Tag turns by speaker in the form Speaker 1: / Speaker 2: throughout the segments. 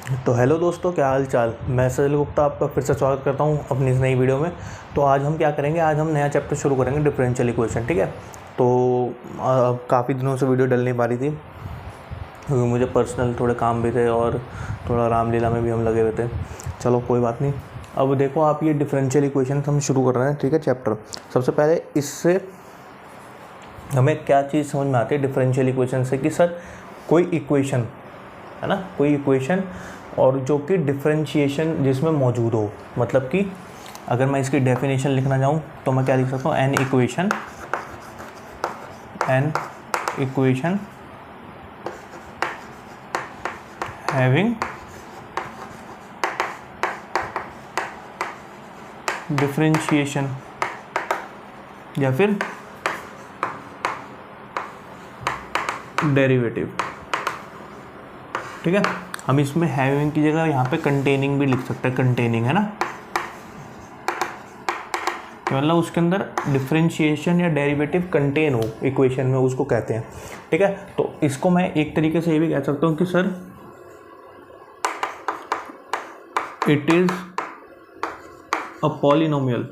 Speaker 1: तो हेलो दोस्तों, क्या हाल चाल। मैं सजल गुप्ता आपका फिर से स्वागत करता हूं अपनी इस नई वीडियो में। तो आज हम क्या करेंगे, आज हम नया चैप्टर शुरू करेंगे, डिफरेंशियल इक्वेशन। ठीक है। तो काफ़ी दिनों से वीडियो डल नहीं पा रही थी क्योंकि मुझे पर्सनल थोड़े काम भी थे और थोड़ा रामलीला में भी हम लगे हुए थे। चलो कोई बात नहीं। अब देखो आप, ये डिफरेंशियल इक्वेशन हम शुरू कर रहे हैं। ठीक है, चैप्टर। सबसे पहले इससे हमें क्या चीज़ समझ में आती है डिफरेंशियल इक्वेशन से, कि सर कोई इक्वेशन है ना, कोई इक्वेशन और जो कि डिफरेंशिएशन जिसमें मौजूद हो। मतलब कि अगर मैं इसकी डेफिनेशन लिखना चाहूँ तो मैं क्या लिख सकता हूँ, एन इक्वेशन हैविंग डिफरेंशिएशन या फिर डेरिवेटिव। ठीक है, हम इसमें हैविंग की जगह यहाँ पे कंटेनिंग भी लिख सकते हैं। कंटेनिंग है ना, मतलब उसके अंदर डिफरेंशिएशन या डेरिवेटिव कंटेन हो इक्वेशन में, उसको कहते हैं। ठीक है, तो इसको मैं एक तरीके से ये भी कह सकता हूँ कि sir it is a polynomial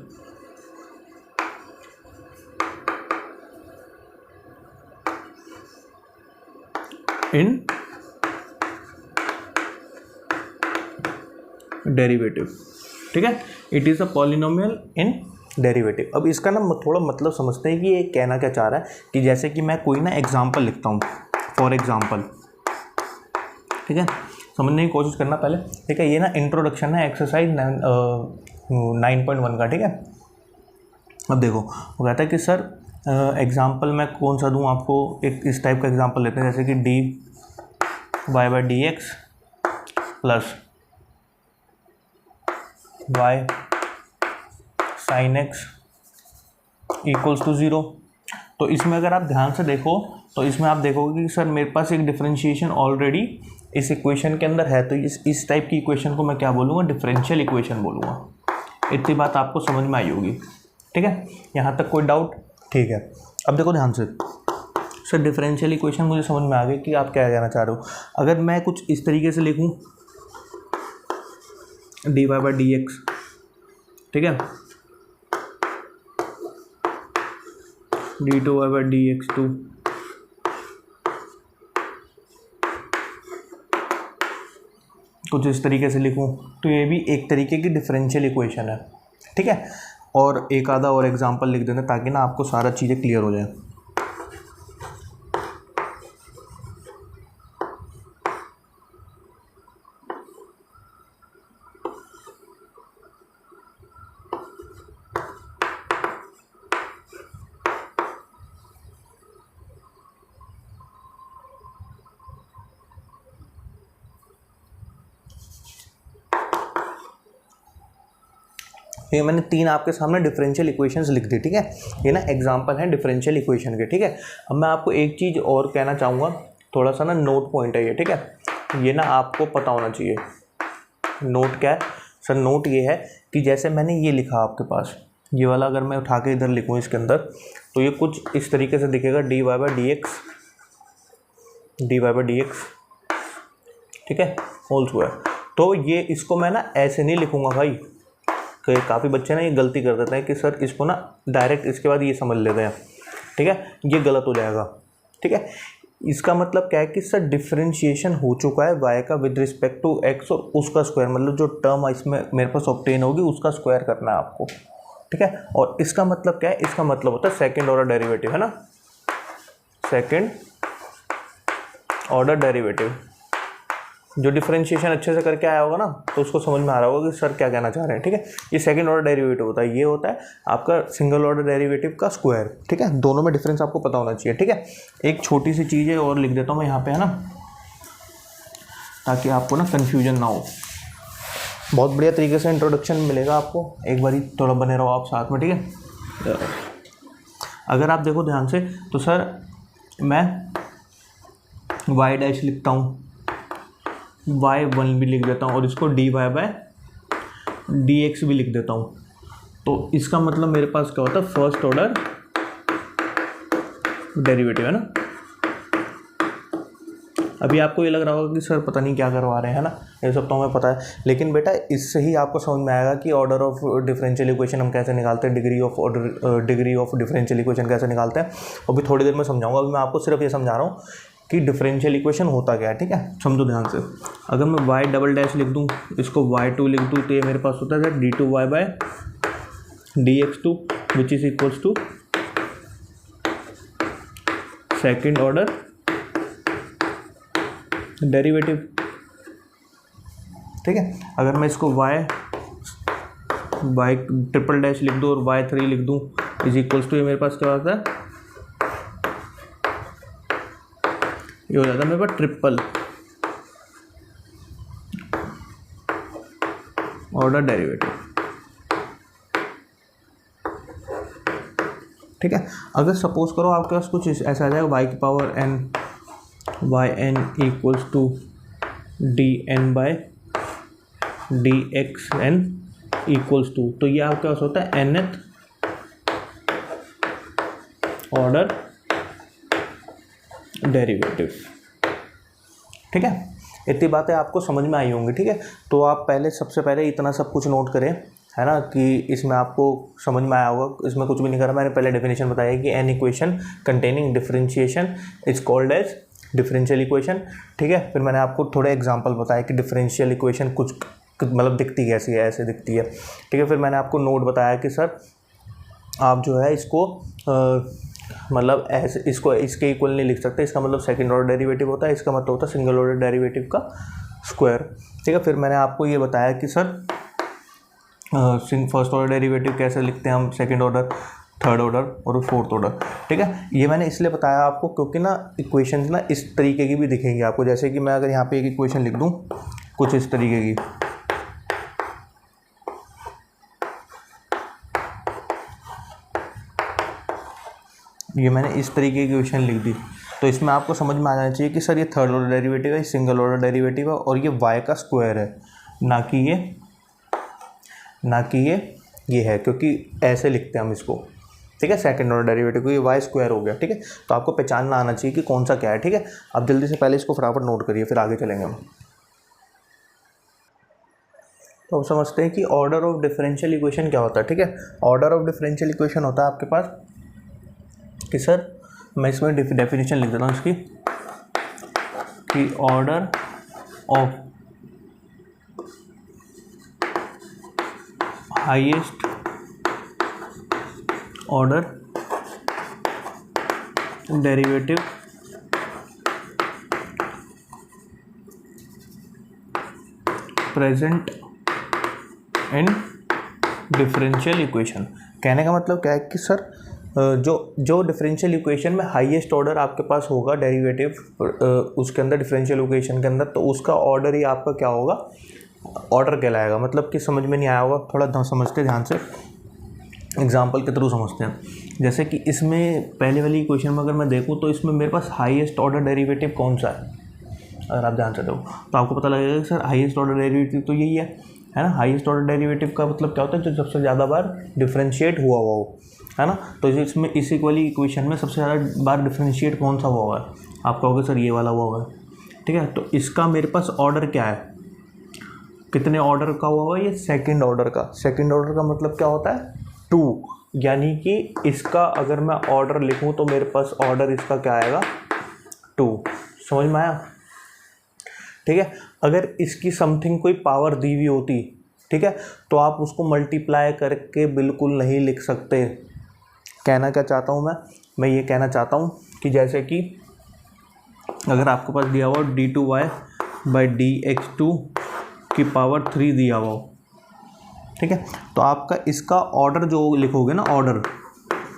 Speaker 1: in derivative. ठीक है, it is a polynomial in derivative. अब इसका ना थोड़ा मतलब समझते हैं कि ये कहना क्या चाह रहा है। कि जैसे कि मैं कोई ना एग्जांपल लिखता हूँ, फॉर एग्जांपल। ठीक है, समझने की कोशिश करना पहले। ठीक है, ये ना इंट्रोडक्शन है एक्सरसाइज 9.1 का। ठीक है, अब देखो वो कहता है कि सर एग्जांपल मैं कौन सा दूँ आपको। एक इस टाइप का एग्जांपल लेते हैं, जैसे कि dy/dx plus y sin x equals to 0। तो इसमें अगर आप ध्यान से देखो तो इसमें आप देखोगे कि सर मेरे पास एक डिफरेंशिएशन ऑलरेडी इस इक्वेशन के अंदर है। तो इस टाइप की इक्वेशन को मैं क्या बोलूँगा, डिफरेंशियल इक्वेशन बोलूँगा। इतनी बात आपको समझ में आई होगी। ठीक है, यहाँ तक कोई डाउट? ठीक है, अब देखो ध्यान से। सर डिफरेंशियल इक्वेशन मुझे समझ में आ गई कि आप क्या कहना चाह रहे हो। अगर मैं कुछ इस तरीके से लिखूँ, dy/dx, ठीक है, d2/dx2 कुछ इस तरीके से लिखूं तो ये भी एक तरीके की डिफरेंशियल इक्वेशन है। ठीक है, और एक आधा और एग्जांपल लिख देना ताकि ना आपको सारा चीज़ें क्लियर हो जाए। ये मैंने 3 आपके सामने डिफरेंशियल इक्वेशंस लिख दी। ठीक है, ये ना एग्जांपल है डिफरेंशियल इक्वेशन के। ठीक है, अब मैं आपको एक चीज़ और कहना चाहूँगा, थोड़ा सा ना नोट पॉइंट है ये। ठीक है, ये ना आपको पता होना चाहिए। नोट क्या है सर? नोट ये है कि जैसे मैंने ये लिखा आपके पास, ये वाला अगर मैं उठा के इधर लिखूँ इसके अंदर, तो ये कुछ इस तरीके से दिखेगा, dy/dx, ठीक है, होल स्क्वायर। तो ये इसको मैं ना ऐसे नहीं लिखूँगा भाई। तो काफ़ी बच्चे ना ये गलती कर देते हैं कि सर इसको ना डायरेक्ट इसके बाद ये समझ लेते हैं। ठीक है, ये गलत हो जाएगा। ठीक है, इसका मतलब क्या है कि सर डिफरेंशिएशन हो चुका है y का विद रिस्पेक्ट टू x, और उसका स्क्वायर, मतलब जो टर्म इसमें मेरे पास ऑब्टेन होगी उसका स्क्वायर करना है आपको। ठीक है, और इसका मतलब क्या है? इसका मतलब होता है सेकेंड ऑर्डर डेरिवेटिव, है ना, सेकेंड ऑर्डर डेरिवेटिव। जो डिफरेंशिएशन अच्छे से करके आया होगा ना तो उसको समझ में आ रहा होगा कि सर क्या कहना चाह रहे हैं। ठीक है, ये सेकंड ऑर्डर डेरिवेटिव होता है, ये होता है आपका सिंगल ऑर्डर डेरिवेटिव का स्क्वायर। ठीक है, दोनों में डिफरेंस आपको पता होना चाहिए। ठीक है, एक छोटी सी चीज़ है और लिख देता हूँ मैं यहाँ पे, है ना, ताकि आपको ना कन्फ्यूजन ना हो। बहुत बढ़िया तरीके से इंट्रोडक्शन मिलेगा आपको, एक बार थोड़ा बने रहो आप साथ में। ठीक है, अगर आप देखो ध्यान से तो सर मैं y' लिखता हूँ, y1 भी लिख देता हूँ, और इसको dy/dx भी लिख देता हूँ। तो इसका मतलब मेरे पास क्या होता है, फर्स्ट ऑर्डर डेरिवेटिव, है ना। अभी आपको ये लग रहा होगा कि सर पता नहीं क्या करवा रहे हैं, है ना, ये सब तो हमें पता है, लेकिन बेटा इससे ही आपको समझ में आएगा कि ऑर्डर ऑफ डिफरेंशियल इक्वेशन हम कैसे निकालते हैं, डिग्री ऑफ डिफरेंशियल इक्वेशन कैसे निकालते हैं। अभी थोड़ी देर में समझाऊंगा, अभी मैं आपको सिर्फ ये समझा रहा हूँ कि डिफरेंशियल इक्वेशन होता क्या है, ठीक है, समझो ध्यान से। अगर मैं y डबल डैश लिख दूँ, इसको y2 लिख दूँ, तो ये मेरे पास होता है d2y by dx2 which is equals to second order derivative, ठीक है। अगर मैं इसको y ट्रिपल डैश लिख दूँ और y3 लिख दूँ इज इक्वल्स टू, ये मेरे पास क्या होता है, ये हो जाता है मेरे पास ट्रिपल ऑर्डर डेरिवेटिव, ठीक है। अगर सपोज करो आपके पास कुछ ऐसा आ जाएगा y की power n, y n equals to d n by d x n equals to, तो ये आपके पास होता है nth ऑर्डर डेरिवेटिव, ठीक है। इतनी बातें आपको समझ में आई होंगी, ठीक है। तो आप सबसे पहले इतना सब कुछ नोट करें, है ना, कि इसमें आपको समझ में आया होगा। इसमें कुछ भी नहीं करा, मैंने पहले डेफिनेशन बताया कि an equation containing differentiation is called as differential equation, ठीक है। फिर मैंने आपको थोड़े एग्जांपल बताया कि डिफरेंशियल इक्वेशन कुछ मतलब दिखती कैसी है, ऐसे दिखती है, ठीक है। फिर मैंने आपको नोट बताया कि सर आप जो है इसको मतलब ऐसे इसको इसके इक्वल नहीं लिख सकते, इसका मतलब सेकंड ऑर्डर डेरिवेटिव होता है, इसका मतलब होता है सिंगल ऑर्डर डेरिवेटिव का स्क्वायर, ठीक है। फिर मैंने आपको ये बताया कि सर फर्स्ट ऑर्डर डेरिवेटिव कैसे लिखते हैं हम, सेकंड ऑर्डर, थर्ड ऑर्डर और फोर्थ ऑर्डर, ठीक है। ये मैंने इसलिए बताया आपको क्योंकि ना इक्वेशंस ना इस तरीके की भी दिखेंगी आपको, जैसे कि मैं अगर यहाँ पे एक इक्वेशन लिख दूँ कुछ इस तरीके की, ये मैंने इस तरीके की इक्वेशन लिख दी, तो इसमें आपको समझ में आ जाना चाहिए कि सर ये थर्ड ऑर्डर डेरिवेटिव है, सिंगल ऑर्डर डेरिवेटिव है और ये y का स्क्वायर है, ना कि ये है, क्योंकि ऐसे लिखते हैं हम इसको, ठीक है, सेकंड ऑर्डर डेरिवेटिव को, ये y स्क्वायर हो गया, ठीक है। तो आपको पहचानना आना चाहिए कि कौन सा क्या है, ठीक है। अब जल्दी से पहले इसको फटाफट नोट करिए, फिर आगे चलेंगे हम। तो अब समझते हैं कि ऑर्डर ऑफ डिफरेंशियल इक्वेशन क्या होता है, ठीक है। ऑर्डर ऑफ डिफरेंशियल इक्वेशन होता है आपके पास कि सर मैं इसमें डेफिनेशन लिख देता हूँ इसकी, कि order of highest order derivative present in differential equation. कहने का मतलब क्या है कि सर जो डिफरेंशियल इक्वेशन में हाईएस्ट ऑर्डर आपके पास होगा डेरिवेटिव उसके अंदर, डिफरेंशियल इक्वेशन के अंदर, तो उसका ऑर्डर ही आपका क्या होगा, ऑर्डर कहलाएगा। मतलब कि समझ में नहीं आया होगा, थोड़ा समझते ध्यान से, एग्जांपल के थ्रू समझते हैं। जैसे कि इसमें पहले वाली इक्वेशन में अगर मैं देखूँ तो इसमें मेरे पास हाईएस्ट ऑर्डर डेरिवेटिव कौन सा है, अगर आप ध्यान से देखो तो आपको पता लगेगा कि सर हाईएस्ट ऑर्डर डेरिवेटिव तो यही है ना। हाईएस्ट ऑर्डर डेरिवेटिव का मतलब क्या होता है, जो सबसे ज़्यादा बार डिफरेंशिएट हुआ हो, है ना। तो इसमें इसी वाली इक्वेशन में सबसे ज़्यादा बार डिफरेंशिएट कौन सा हुआ हुआ है, आप कहोगे सर ये वाला हुआ हुआ है, ठीक है। तो इसका मेरे पास ऑर्डर क्या है, कितने ऑर्डर का हुआ हुआ है, ये सेकंड ऑर्डर का। सेकंड ऑर्डर का मतलब क्या होता है, 2, यानी कि इसका अगर मैं ऑर्डर लिखूं तो मेरे पास ऑर्डर इसका क्या आएगा, 2। समझ में आया, ठीक है। अगर इसकी समथिंग कोई पावर दी हुई होती, ठीक है, तो आप उसको मल्टीप्लाई करके बिल्कुल नहीं लिख सकते। कहना क्या चाहता हूँ मैं ये कहना चाहता हूँ कि जैसे कि अगर आपके पास दिया हुआ d2y बाई dx2 की पावर 3 दिया हुआ हो, ठीक है, तो आपका इसका ऑर्डर जो लिखोगे ना ऑर्डर,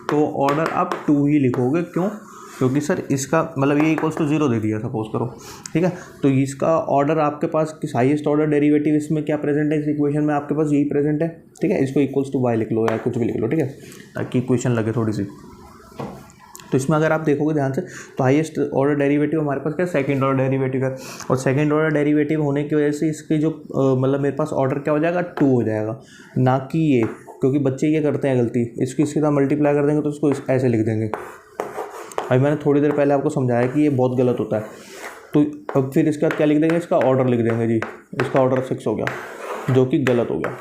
Speaker 1: तो ऑर्डर आप 2 ही लिखोगे। क्यों, क्योंकि सर इसका मतलब ये इक्वल्स टू 0 दे दिया सपोज करो, ठीक है। तो इसका ऑर्डर आपके पास किस हाईएस्ट ऑर्डर डेरिवेटिव इसमें क्या प्रेजेंट है, इस इक्वेशन में आपके पास यही प्रेजेंट है, ठीक है। इसको इक्वल्स टू y लिख लो या कुछ भी लिख लो, ठीक है, ताकि इक्वेशन लगे थोड़ी सी। तो इसमें अगर आप देखोगे ध्यान से तो हाईएस्ट ऑर्डर डेरिवेटिव हमारे पास क्या, सेकंड ऑर्डर डेरिवेटिव है, और सेकंड ऑर्डर डेरिवेटिव होने की वजह से इसकी जो मतलब मेरे पास ऑर्डर क्या हो जाएगा, 2 हो जाएगा, ना कि ये, क्योंकि बच्चे ये करते हैं गलती, इसकी साथ मल्टीप्लाई कर देंगे तो इसको ऐसे लिख देंगे। अभी मैंने थोड़ी देर पहले आपको समझाया कि ये बहुत गलत होता है। तो अब फिर इसके बाद क्या लिख देंगे, इसका ऑर्डर लिख देंगे जी, इसका ऑर्डर 6 हो गया, जो कि गलत हो गया।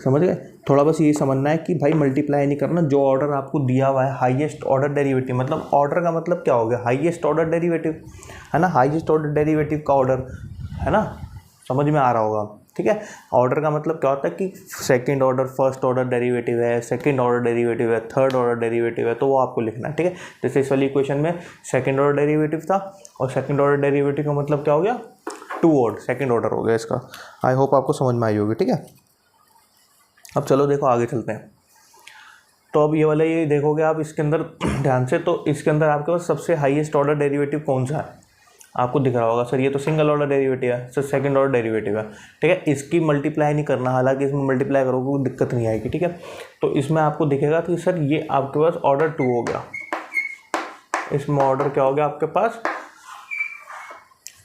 Speaker 1: समझ गए? थोड़ा बस ये समझना है कि भाई मल्टीप्लाई नहीं करना, जो ऑर्डर आपको दिया हुआ है हाईएस्ट ऑर्डर डेरिवेटिव, मतलब ऑर्डर का मतलब क्या हो गया, हाईएस्ट ऑर्डर डेरिवेटिव है ना, हाईएस्ट ऑर्डर डेरिवेटिव का ऑर्डर है ना, समझ में आ रहा होगा। ठीक है, ऑर्डर का मतलब क्या होता है कि second order, first order derivative है, सेकंड ऑर्डर डेरिवेटिव है, थर्ड ऑर्डर डेरिवेटिव है, तो वो आपको लिखना है। ठीक है, जैसे इस वाली इक्वेशन में सेकंड ऑर्डर डेरिवेटिव था, और सेकंड ऑर्डर डेरिवेटिव का मतलब क्या हो गया, 2 ऑर्डर, सेकंड ऑर्डर हो गया इसका। आई होप आपको समझ में आई होगी। ठीक है, अब चलो देखो आगे चलते हैं। तो अब ये वाला ये देखोगे आप इसके अंदर ध्यान से, तो इसके अंदर आपके पास सबसे हाईएस्ट ऑर्डर डेरिवेटिव कौन सा है, आपको दिख रहा होगा सर ये तो सिंगल ऑर्डर डेरिवेटिव है, सर सेकंड ऑर्डर डेरिवेटिव है। ठीक है, इसकी मल्टीप्लाई नहीं करना, हालांकि इसमें मल्टीप्लाई करोगे कोई दिक्कत नहीं आएगी। ठीक है, तो इसमें आपको दिखेगा कि सर ये आपके पास ऑर्डर 2 हो गया, इसमें ऑर्डर क्या हो गया आपके पास,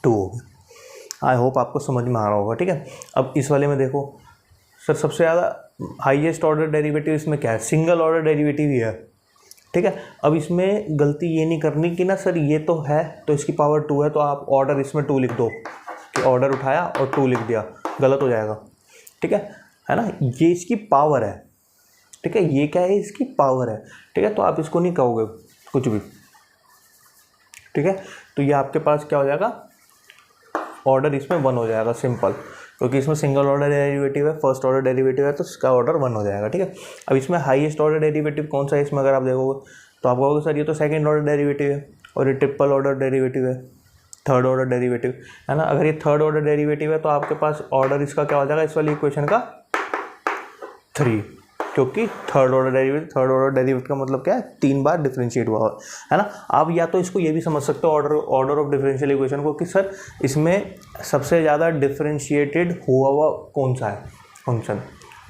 Speaker 1: 2 हो गया। आई होप आपको समझ में आ रहा होगा। ठीक है, अब इस वाले में देखो सर सबसे ज़्यादा हाईएस्ट ऑर्डर डेरिवेटिव इसमें क्या है, सिंगल ऑर्डर डेरिवेटिव ही है। ठीक है, अब इसमें गलती ये नहीं करनी कि ना सर ये तो है तो इसकी पावर 2 है, तो आप ऑर्डर इसमें 2 लिख दो कि ऑर्डर उठाया और 2 लिख दिया, गलत हो जाएगा। ठीक है ना, ये इसकी पावर है। ठीक है, ये क्या है, इसकी पावर है। ठीक है, तो आप इसको नहीं कहोगे कुछ भी। ठीक है, तो ये आपके पास क्या हो जाएगा, ऑर्डर इसमें 1 हो जाएगा, सिंपल, क्योंकि इसमें सिंगल ऑर्डर डेरिवेटिव है, फर्स्ट ऑर्डर डेरिवेटिव है, तो इसका ऑर्डर 1 हो जाएगा। ठीक है, अब इसमें हाईएस्ट ऑर्डर डेरिवेटिव कौन सा है, इसमें अगर आप देखोगे तो आप कहोगे सर ये तो सेकंड ऑर्डर डेरिवेटिव है, और ये ट्रिपल ऑर्डर डेरिवेटिव है, थर्ड ऑर्डर डेरिवेटिव है ना। अगर ये थर्ड ऑर्डर डेरिवेटिव है तो आपके पास ऑर्डर इसका क्या हो जाएगा, इस वाली इक्वेशन का 3, क्योंकि थर्ड ऑर्डर डेरिवेटिव का मतलब क्या है, 3 बार डिफरेंशिएट हुआ है ना। आप या तो इसको ये भी समझ सकते हो ऑर्डर ऑफ डिफरेंशियल इक्वेशन को, कि सर इसमें सबसे ज़्यादा डिफरेंशिएटेड हुआ हुआ कौन सा है फंक्शन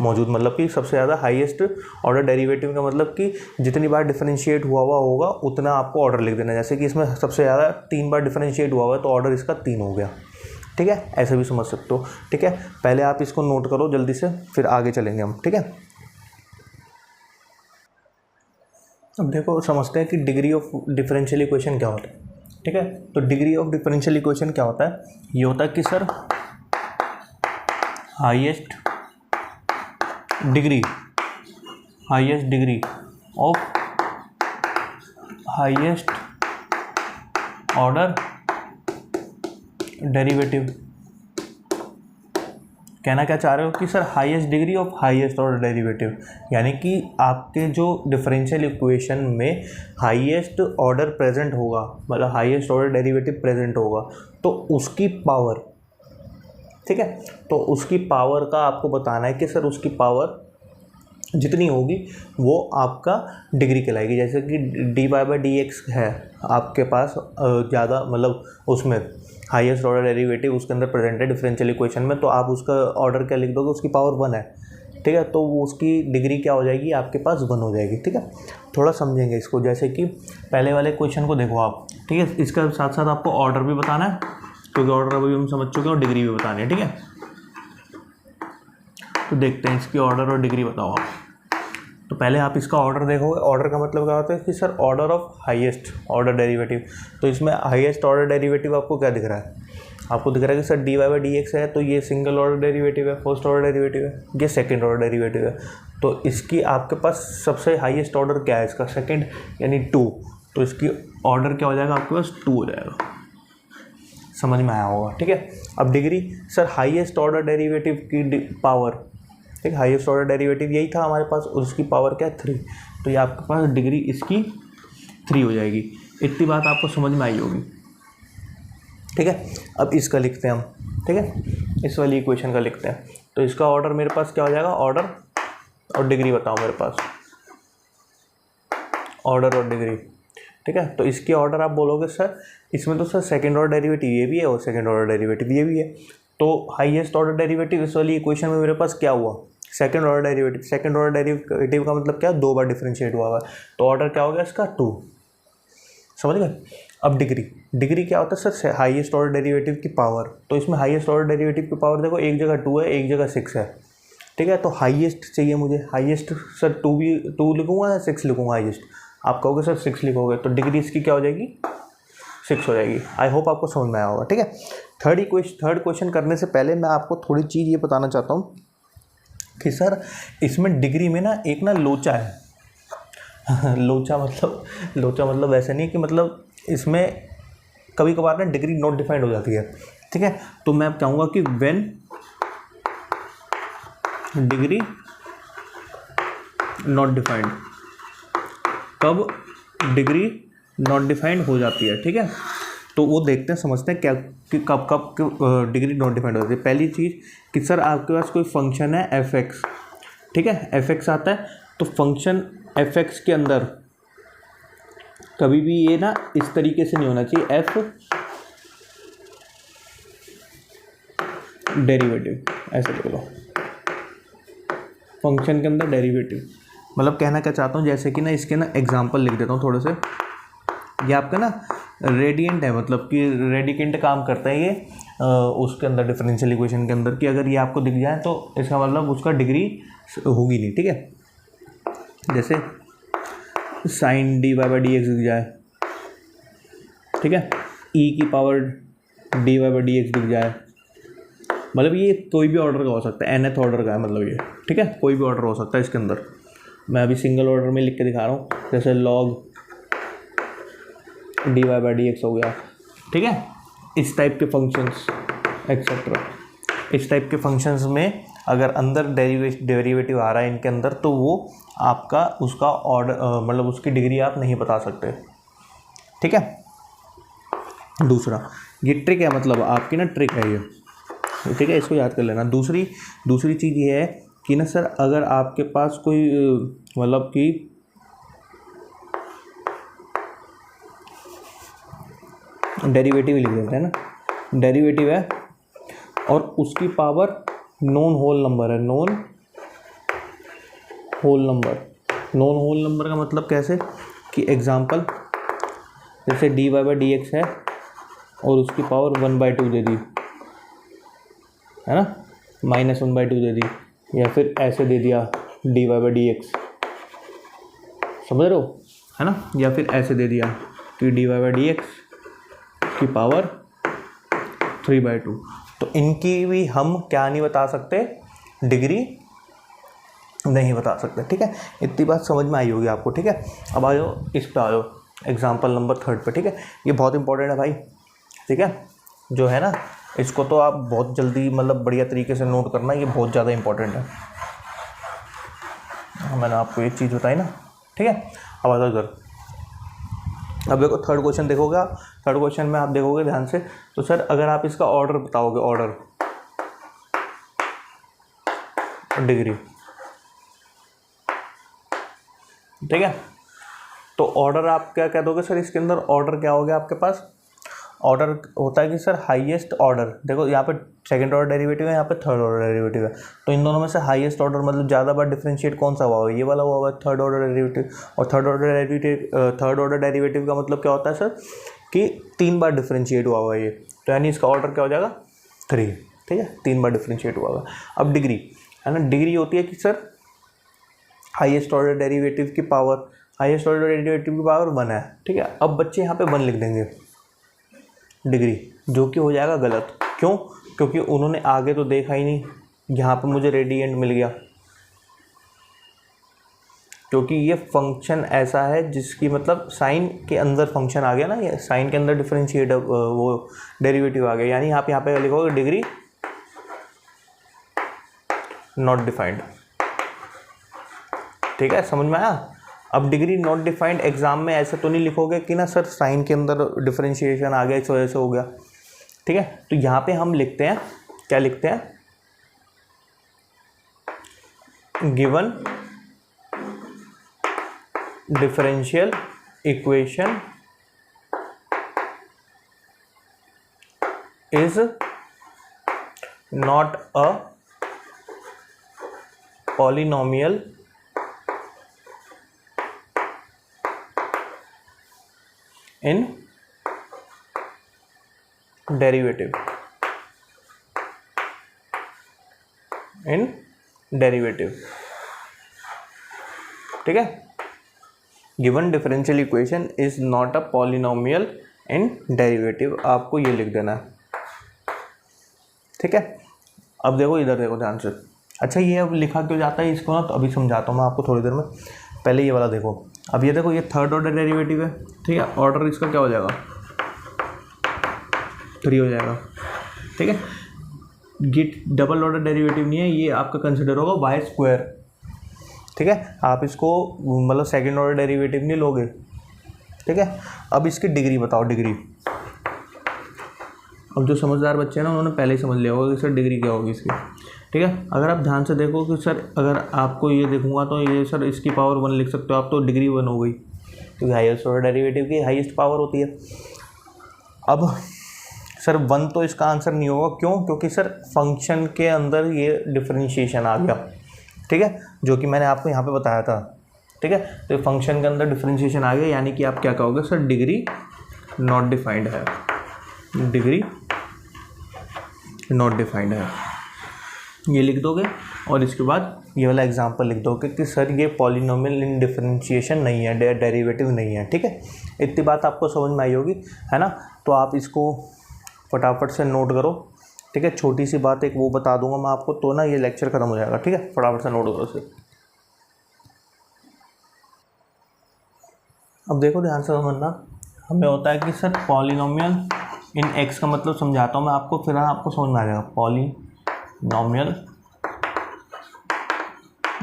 Speaker 1: मौजूद, मतलब कि सबसे ज़्यादा हाईएस्ट ऑर्डर डेरिवेटिव का मतलब कि जितनी बार डिफरेंशिएट हुआ होगा उतना आपको ऑर्डर लिख देना। जैसे कि इसमें सबसे ज़्यादा 3 बार डिफरेंशिएट हुआ है तो ऑर्डर इसका 3 हो गया। ठीक है, ऐसे भी समझ सकते हो। ठीक है, पहले आप इसको नोट करो जल्दी से, फिर आगे चलेंगे हम। ठीक है, अब देखो समझते हैं कि डिग्री ऑफ डिफरेंशियल इक्वेशन क्या होता है। ठीक है, तो डिग्री ऑफ डिफरेंशियल इक्वेशन क्या होता है, ये होता है कि sir highest degree of highest order derivative. कहना क्या चाह रहे हो कि sir highest degree of highest order derivative, यानी कि आपके जो डिफरेंशियल इक्वेशन में हाईएस्ट ऑर्डर प्रेजेंट होगा, मतलब हाईएस्ट ऑर्डर डेरिवेटिव प्रेजेंट होगा, तो उसकी पावर। ठीक है, तो उसकी पावर का आपको बताना है कि सर उसकी पावर जितनी होगी वो आपका डिग्री कहलाएगी। जैसे कि dy/dx है आपके पास ज़्यादा, मतलब उसमें हाईएस्ट ऑर्डर डेरिवेटिव उसके अंदर प्रेजेंट है डिफरेंशियल इक्वेशन में, तो आप उसका ऑर्डर क्या लिख दोगे, उसकी पावर 1 है। ठीक है, तो वो उसकी डिग्री क्या हो जाएगी, आपके पास 1 हो जाएगी। ठीक है, थोड़ा समझेंगे इसको, जैसे कि पहले वाले क्वेश्चन को देखो आप। ठीक है, इसका साथ साथ आपको ऑर्डर भी बताना है, क्योंकि ऑर्डर अभी हम समझ चुके हैं, और डिग्री भी बतानी है। ठीक है, तो देखते हैं इसकी ऑर्डर और डिग्री बताओ आप। तो पहले आप इसका ऑर्डर देखोगे, ऑर्डर का मतलब क्या होता है कि sir order of highest order derivative. तो इसमें हाईएस्ट ऑर्डर डेरिवेटिव आपको क्या दिख रहा है, आपको दिख रहा है कि सर dy/dx है, तो ये सिंगल ऑर्डर डेरिवेटिव है, फर्स्ट ऑर्डर डेरिवेटिव है, ये सेकंड ऑर्डर डेरिवेटिव है। तो इसकी आपके पास सबसे हाईएस्ट ऑर्डर क्या है, इसका सेकंड, यानी 2, तो इसकी ऑर्डर क्या हो जाएगा, आपके पास 2 हो जाएगा। समझ में आया होगा। ठीक है, अब degree, sir highest order derivative की पावर। ठीक, हाईएस्ट ऑर्डर डेरिवेटिव यही था हमारे पास, उसकी पावर क्या है, 3, तो ये आपके पास डिग्री इसकी 3 हो जाएगी। इतनी बात आपको समझ में आई होगी। ठीक है, अब इसका लिखते हैं हम। ठीक है, इस वाली इक्वेशन का लिखते हैं। तो इसका ऑर्डर मेरे पास क्या हो जाएगा, ऑर्डर और डिग्री बताओ मेरे पास, ऑर्डर और डिग्री। ठीक है, तो इसकी ऑर्डर आप बोलोगे सर इसमें तो सर सेकंड ऑर्डर डेरिवेटिव ये भी है और सेकंड ऑर्डर डेरिवेटिव ये भी है, तो हाईएस्ट ऑर्डर डेरिवेटिव इस वाली इक्वेशन में मेरे पास क्या हुआ, second order derivative. Second order derivative का मतलब क्या है, 2 बार डिफरेंशिएट हुआ है, तो ऑर्डर क्या हो गया इसका, 2। समझ गए। अब डिग्री क्या होता है सर, हाईएस्ट ऑर्डर डेरिवेटिव की पावर। तो इसमें हाईएस्ट ऑर्डर डेरिवेटिव की पावर देखो, एक जगह 2 है, एक जगह 6 है। ठीक है, तो हाईएस्ट चाहिए मुझे, हाईएस्ट सर 2 लिखूंगा या 6 लिखूंगा हाईएस्ट, आप कहोगे सर 6 लिखोगे, तो डिग्री इसकी क्या हो जाएगी, 6 हो जाएगी। आई होप आपको समझ में आया होगा, ठीक है। थर्ड क्वेश्चन करने से पहले मैं आपको थोड़ी चीज़ ये बताना चाहता हूँ कि सर इसमें डिग्री में ना एक ना लोचा है लोचा मतलब ऐसे नहीं कि मतलब इसमें कभी कभार ना डिग्री नॉट डिफाइंड हो जाती है, ठीक है। तो मैं चाहूँगा कि व्हेन डिग्री नॉट डिफाइंड, कब डिग्री नॉट डिफाइंड हो जाती है, ठीक है। तो वो देखते हैं, समझते हैं क्या कि कब डिग्री नॉट डिफाइंड हो जाती है। पहली चीज़ कि सर आपके पास कोई फंक्शन है एफ एक्स, ठीक है, एफ एक्स आता है, तो फंक्शन एफ एक्स के अंदर कभी भी ये ना इस तरीके से नहीं होना चाहिए, एफ डेरिवेटिव, ऐसे लिख लो, फंक्शन के अंदर डेरिवेटिव। मतलब कहना क्या चाहता हूँ, जैसे कि ना इसके ना एग्जांपल लिख देता हूँ थोड़े से। ये आपका ना रेडियंट है, मतलब कि रेडिकेंट काम करता है ये उसके अंदर डिफरेंशियल इक्वेशन के अंदर, कि अगर ये आपको दिख जाए तो इसका मतलब उसका डिग्री होगी नहीं, ठीक है। जैसे sine d y by d x दिख जाए, ठीक है, ई की power d y by d x दिख जाए, मतलब ये कोई भी ऑर्डर का हो सकता है, nth ऑर्डर का है मतलब ये, ठीक है, कोई भी ऑर्डर हो सकता है इसके अंदर। मैं अभी सिंगल ऑर्डर में लिख के दिखा रहा हूँ, जैसे log d y by d x हो गया, ठीक है। इस टाइप के फंक्शंस एक्सेट्रा, इस टाइप के फंक्शंस में अगर अंदर डेरिवेटिव आ रहा है इनके अंदर, तो वो आपका उसका ऑर्डर मतलब उसकी डिग्री आप नहीं बता सकते, ठीक है। दूसरा ये ट्रिक है, मतलब आपकी ना ट्रिक है ये, ठीक है, इसको याद कर लेना। दूसरी चीज़ ये है कि ना सर अगर आपके पास कोई मतलब कि डेरिवेटिव लिख देते हैं ना, डेरिवेटिव है और उसकी पावर नॉन होल नंबर है, नॉन होल नंबर का मतलब कैसे कि एग्जांपल जैसे d y by d x है और उसकी पावर 1/2 दे दी, है ना, -1/2 दे दी, या फिर ऐसे दे दिया d y by d x, समझ रहे हो, है ना, या फिर ऐसे दे दिया कि d y by d x की पावर 3/2। तो इनकी भी हम क्या नहीं बता सकते, डिग्री नहीं बता सकते, ठीक है। इतनी बात समझ में आई होगी आपको, ठीक है। अब आ जाओ इस पर, आ जाओ एग्जाम्पल नंबर 3 पे, ठीक है। ये बहुत इंपॉर्टेंट है भाई, ठीक है, जो है ना इसको तो आप बहुत जल्दी मतलब बढ़िया तरीके से नोट करना, ये बहुत ज़्यादा इंपॉर्टेंट है। मैंने आपको ये चीज़ बताई ना, ठीक है। अब आ जाओ इधर, अब देखो थर्ड क्वेश्चन देखोगे आप, थर्ड क्वेश्चन में आप देखोगे ध्यान से, तो सर अगर आप इसका ऑर्डर बताओगे, ऑर्डर डिग्री, ठीक है, तो ऑर्डर आप क्या कह दोगे सर, इसके अंदर ऑर्डर क्या हो गया आपके पास, ऑर्डर होता है कि सर हाईएस्ट ऑर्डर, देखो यहाँ पे सेकंड ऑर्डर डेरिवेटिव है, यहाँ पे थर्ड ऑर्डर डेरिवेटिव है, तो इन दोनों में से हाईएस्ट ऑर्डर मतलब ज़्यादा बार डिफरेंशिएट कौन सा हुआ है, ये वाला हुआ है थर्ड ऑर्डर डेरिवेटिव। और थर्ड ऑर्डर डेरिवेटिव का मतलब क्या होता है सर कि 3 बार डिफरेंशिएट हुआ हुआ है ये, तो यानी इसका ऑर्डर क्या हो जाएगा 3, ठीक है, 3 बार डिफरेंशिएट हुआ हुआ। अब डिग्री है ना, डिग्री होती है कि सर हाईएस्ट ऑर्डर डेरिवेटिव की पावर, हाईएस्ट ऑर्डर डेरिवेटिव की पावर 1 है, ठीक है। अब बच्चे यहाँ पे 1 लिख देंगे डिग्री, जो कि हो जाएगा गलत, क्यों, क्योंकि उन्होंने आगे तो देखा ही नहीं, यहाँ पे मुझे रेडियंट मिल गया, क्योंकि ये फंक्शन ऐसा है जिसकी मतलब साइन के अंदर फंक्शन आ गया ना, ये साइन के अंदर डिफरेंशिएट वो डेरिवेटिव आ गया, यानी आप यहाँ पे लिखोगे डिग्री नॉट डिफाइंड, ठीक है, समझ में आया। अब डिग्री नॉट डिफाइंड एग्जाम में ऐसे तो नहीं लिखोगे कि ना सर साइन के अंदर डिफरेंशिएशन आ गया इस वजह से हो गया, ठीक है। तो यहाँ पे हम लिखते हैं, क्या लिखते हैं, given differential equation is not a polynomial in derivative, ठीक है। Given differential equation is not a polynomial in derivative, आपको ये लिख देना है, ठीक है। अब देखो इधर देखो ध्यान से। अच्छा ये अब लिखा क्यों जाता है इसको ना, तो अभी समझाता हूँ मैं आपको थोड़ी देर में। पहले ये वाला देखो, अब ये देखो ये थर्ड ऑर्डर डेरिवेटिव है, ठीक है। ऑर्डर इसका क्या हो जाएगा, 3 हो जाएगा, ठीक है। ये डबल ऑर्डर डेरिवेटिव नहीं है, ये आपका कंसिडर होगा वाई स्क्वायर, ठीक है। आप इसको मतलब सेकंड ऑर्डर डेरिवेटिव नहीं लोगे, ठीक है। अब इसकी डिग्री बताओ, डिग्री। अब जो समझदार बच्चे हैं ना उन्होंने पहले ही समझ लिया होगा कि सर डिग्री क्या होगी इसकी, ठीक है। अगर आप ध्यान से देखो कि सर अगर आपको ये देखूंगा तो ये सर इसकी पावर 1 लिख सकते हो आप, तो डिग्री 1 हो गई, क्योंकि हाईएस्ट ऑर्डर डेरिवेटिव की हाईएस्ट पावर होती है। अब सर 1 तो इसका आंसर नहीं होगा, क्यों? क्योंकि सर फंक्शन के अंदर ये डिफरेंशिएशन आ गया, ठीक है, जो कि मैंने आपको यहाँ पे बताया था, ठीक है। तो फंक्शन के अंदर डिफरेंशिएशन आ गया, यानी कि आप क्या कहोगे सर, डिग्री नॉट डिफाइंड है, डिग्री नॉट डिफाइंड है, ये लिख दोगे। और इसके बाद ये वाला एग्जांपल लिख दोगे कि सर ये पॉलिनोमियल इन डिफरेंशिएशन नहीं है, डेरिवेटिव नहीं है, ठीक है। इतनी बात आपको समझ में आई होगी, है ना। तो आप इसको फटाफट से नोट करो, ठीक है। छोटी सी बात एक वो बता दूंगा मैं आपको, तो ना ये लेक्चर खत्म हो जाएगा, ठीक है। फटाफट से नोट करो इसे। अब देखो ध्यान से समझना, हमें होता है कि सर पॉलिनोमियल इन एक्स का मतलब समझाता हूँ मैं आपको, फिर आपको समझ में आ जाएगा पॉलिनोमियल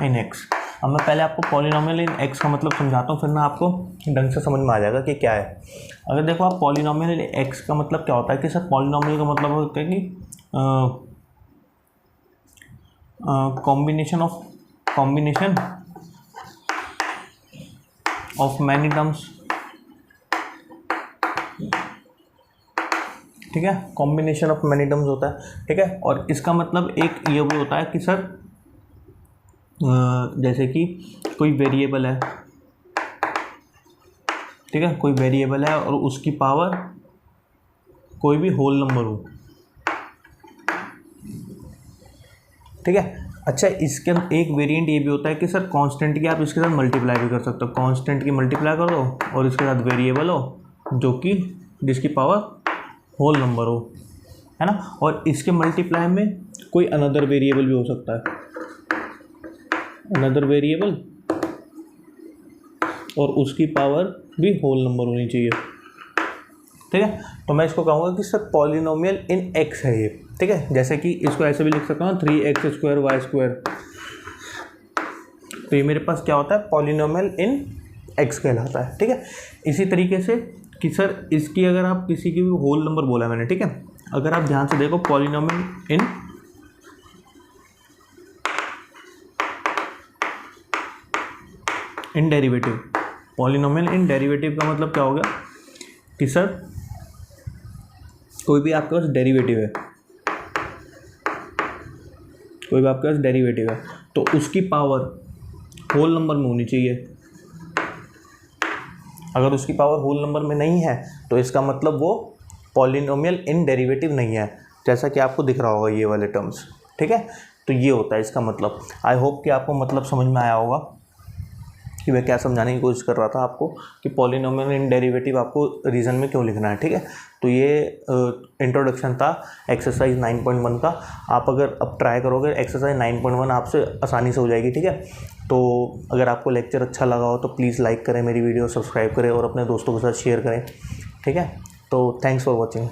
Speaker 1: इन एक्स। अब मैं पहले आपको पॉलिनोमियल इन एक्स का मतलब समझाता हूँ, फिर ना आपको ढंग से समझ में आ जाएगा कि क्या है। अगर देखो आप पॉलिनोमियल इन एक्स का मतलब क्या होता है कि सर पॉलिनोमियल का मतलब होता है कि कॉम्बिनेशन ऑफ मैनी टर्म्स, ठीक है। कॉम्बिनेशन ऑफ मैनी टर्म्स होता है, ठीक है। और इसका मतलब एक ये भी होता है कि सर जैसे कि कोई वेरिएबल है, ठीक है, कोई वेरिएबल है और उसकी पावर कोई भी होल नंबर हो, ठीक है। अच्छा इसके एक वेरिएंट ये भी होता है कि सर कांस्टेंट की आप इसके साथ मल्टीप्लाई भी कर सकते हो, कांस्टेंट की मल्टीप्लाई कर दो और इसके साथ वेरिएबल हो जो कि जिसकी पावर होल नंबर हो, है ना। और इसके मल्टीप्लाई में कोई अनदर वेरिएबल भी हो सकता है, अनदर वेरिएबल, और उसकी पावर भी होल नंबर होनी चाहिए, ठीक है। तो मैं इसको कहूँगा कि सर पॉलिनोमियल इन एक्स है ये, ठीक है। जैसे कि इसको ऐसे भी लिख सकता हूँ 3x² y², तो ये मेरे पास क्या होता है, पॉलिनोमियल इन एक्स कहलाता है, ठीक है। इसी तरीके से कि सर इसकी अगर आप किसी की भी होल नंबर बोला है मैंने, ठीक है। अगर आप ध्यान से देखो पॉलिनोमियल इन डेरिवेटिव, पॉलिनोमियल इन डेरिवेटिव का मतलब क्या हो गया कि सर कोई भी आपके पास डेरिवेटिव है, कोई भी आपके पास डेरिवेटिव है तो उसकी पावर होल नंबर में होनी चाहिए। अगर उसकी पावर होल नंबर में नहीं है तो इसका मतलब वो पॉलिनोमियल इन डेरिवेटिव नहीं है, जैसा कि आपको दिख रहा होगा ये वाले टर्म्स, ठीक है। तो ये होता है इसका मतलब। आई होप कि आपको मतलब समझ में आया होगा कि मैं क्या समझाने की कोशिश कर रहा था आपको कि पॉलिनोमियल इन डेरिवेटिव आपको रीज़न में क्यों लिखना है, ठीक है। तो ये इंट्रोडक्शन था एक्सरसाइज 9.1 का। आप अगर अब ट्राई करोगे एक्सरसाइज 9.1 आपसे आसानी से हो जाएगी, ठीक है। तो अगर आपको लेक्चर अच्छा लगा हो तो प्लीज़ लाइक करें मेरी वीडियो, सब्सक्राइब करें और अपने दोस्तों के साथ शेयर करें, ठीक है। तो थैंक्स फॉर वॉचिंग।